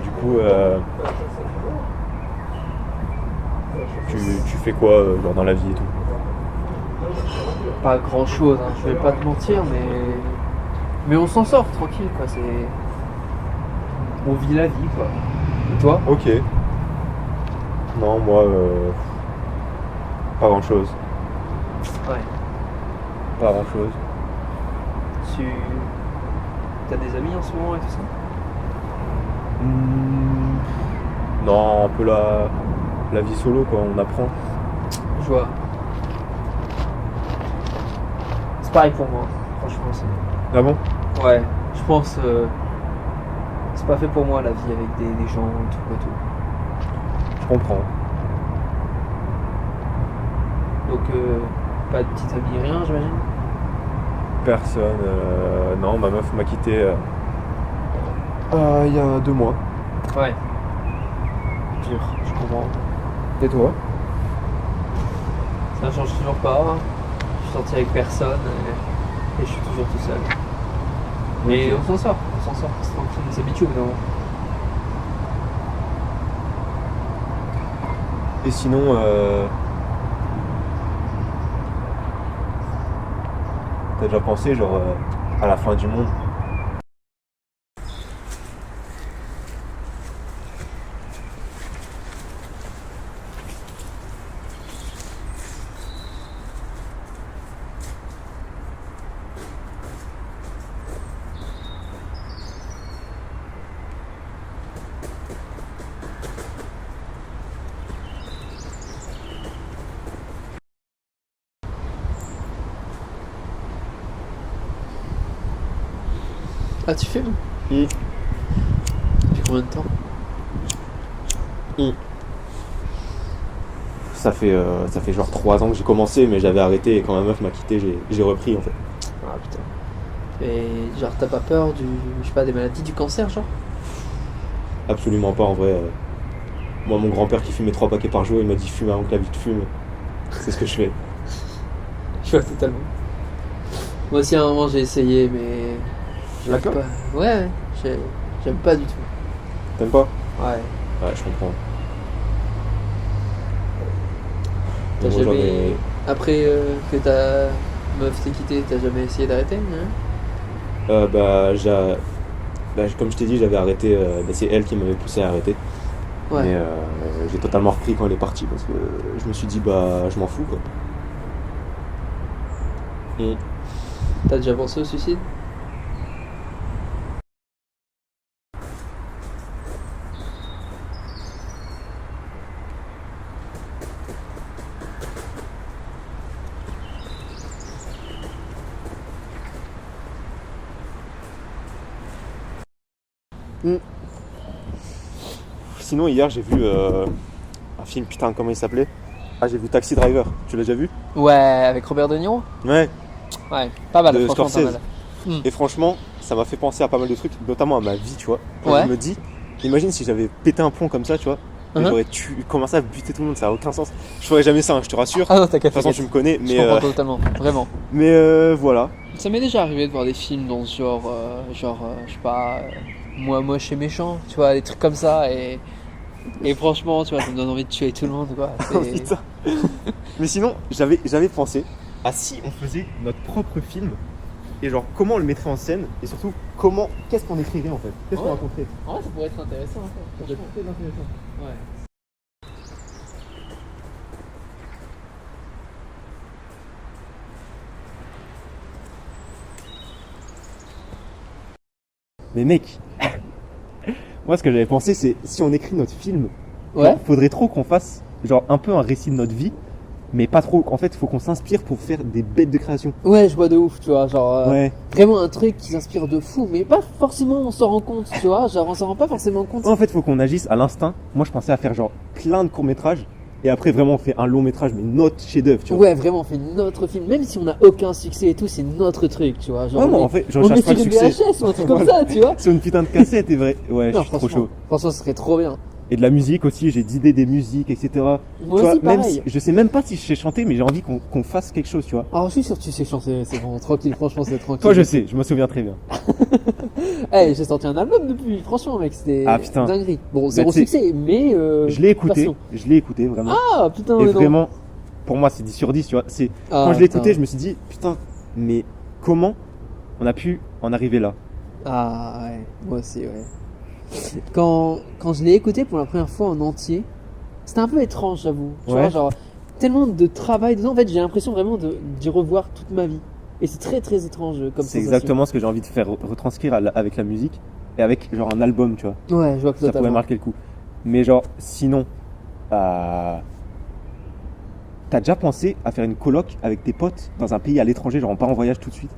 Du coup, tu fais quoi genre dans la vie et tout? Pas grand chose, hein, je vais pas te mentir, mais on s'en sort tranquille, quoi. On vit la vie, quoi. Et toi? Ok. Non, moi, pas grand chose. Ouais. Pas grand chose. T'as des amis en ce moment et tout ça? Non, un peu la vie solo, quoi, on apprend. Je vois. C'est pareil pour moi, franchement. Ah bon? Ouais, je pense. C'est pas fait pour moi la vie avec des gens et tout, quoi, tout. Je comprends. Donc, pas de petite amie, rien, j'imagine? Personne. Non, ma meuf m'a quitté il y a 2 mois. Ouais. Pire, je comprends. Et toi? Ça change toujours pas. Je suis sorti avec personne et je suis toujours tout seul. Mais Ok. on s'en sort, c'est tranquille, on s'habitue au bout d'un moment. Et sinon, t'as déjà pensé genre à la fin du monde? Ah, tu filmes? Mm. Depuis combien de temps? Ça fait genre 3 ans que j'ai commencé, mais j'avais arrêté et quand ma meuf m'a quitté, j'ai repris en fait. Ah putain. Et genre, t'as pas peur je sais pas, des maladies, du cancer, genre? Absolument pas en vrai. Moi, mon grand-père qui fumait 3 paquets par jour, il m'a dit fume avant que la vie te fume. C'est ce que je fais. Je vois totalement. Moi aussi, à un moment, j'ai essayé, mais. La j'aime clope? pas. Ouais, j'aime pas du tout. T'aimes pas? Ouais. Ouais, je comprends. T'as Moi, jamais. Après que ta meuf t'ait quitté, t'as jamais essayé d'arrêter, hein? Comme je t'ai dit, j'avais arrêté. C'est elle qui m'avait poussé à arrêter. Ouais. Mais j'ai totalement repris quand elle est partie parce que je me suis dit, bah, je m'en fous quoi. Et T'as déjà pensé au suicide? sinon, hier, j'ai vu un film, putain, comment il s'appelait? Ah, j'ai vu Taxi Driver. Tu l'as déjà vu? Ouais, avec Robert De Niro? Ouais, Ouais, pas mal, de franchement, pas Scorsese. mal. Et franchement, ça m'a fait penser à pas mal de trucs, notamment à ma vie, tu vois. Ouais. Je me dis, imagine si j'avais pété un plomb comme ça, tu vois. Et Uh-huh. j'aurais commencé à buter tout le monde, ça a aucun sens. Je ferais jamais ça, hein, je te rassure. Ah non, De toute façon, tu me connais, Je comprends totalement, vraiment. mais voilà. Ça m'est déjà arrivé de voir des films dans ce genre, je sais pas, moi moche et méchant, tu vois, des trucs comme ça, et franchement, tu vois, ça me donne envie de tuer tout le monde, quoi. Oh, putain. Mais sinon, j'avais pensé à si on faisait notre propre film et genre comment on le mettrait en scène et surtout qu'est-ce qu'on écrirait en fait, qu'est-ce qu'on Ouais. raconterait. En vrai, ça pourrait être intéressant, en fait. Ça pourrait être très intéressant. Ouais. Mais mec, moi ce que j'avais pensé c'est si on écrit notre film, Ouais. genre, faudrait trop qu'on fasse genre un peu un récit de notre vie, mais pas trop. En fait, il faut qu'on s'inspire pour faire des bêtes de création. Ouais, je vois de ouf, tu vois, genre, Ouais. vraiment un truc qui s'inspire de fou, mais pas forcément on s'en rend compte, tu vois, genre on s'en rend pas forcément compte. En fait, il faut qu'on agisse à l'instinct. Moi, je pensais à faire genre plein de courts-métrages et après vraiment on fait un long-métrage mais notre chef-d'œuvre, tu vois. Ouais, vraiment, on fait notre film, même si on a aucun succès et tout, c'est notre truc, tu vois. Genre, Ouais, on moi, est- en fait, je on recherche est pas le sur une succès. VHS ou un truc comme ça, tu vois. Sur une putain de cassette, et vrai. Ouais, je Non, suis trop franchement, chaud. franchement, ce serait trop bien. Et de la musique aussi, j'ai d'idées des musiques, etc. Moi Tu vois, aussi, même pareil. si, je sais même pas si je sais chanter, mais j'ai envie qu'on fasse quelque chose, tu vois. Alors, je suis sûr que tu sais chanter, c'est bon, tranquille, franchement, c'est tranquille. Toi, je sais, je me souviens très bien. Eh, j'ai sorti un album depuis, franchement, mec, c'était Ah, putain. dinguerie. Bon, zéro tu sais, succès, mais. Passion. Je l'ai écouté vraiment. Ah, putain, Et mais non. vraiment, pour moi, c'est 10 sur 10, tu vois. Ah, Quand je l'ai putain. écouté, je me suis dit, putain, mais comment on a pu en arriver là? Ah, ouais, moi aussi, ouais. Quand je l'ai écouté pour la première fois en entier, c'était un peu étrange, j'avoue. Tu Ouais. vois, genre, tellement de travail dedans, en fait, j'ai l'impression vraiment d'y revoir toute ma vie. Et c'est très très étrange comme C'est sensation. exactement ce que j'ai envie de faire retranscrire avec la musique et avec genre un album, tu vois. Ouais, je vois que Ça pourrait totalement. marquer le coup. Mais genre, sinon, t'as déjà pensé à faire une coloc avec tes potes dans un pays à l'étranger, genre on part en voyage tout de suite?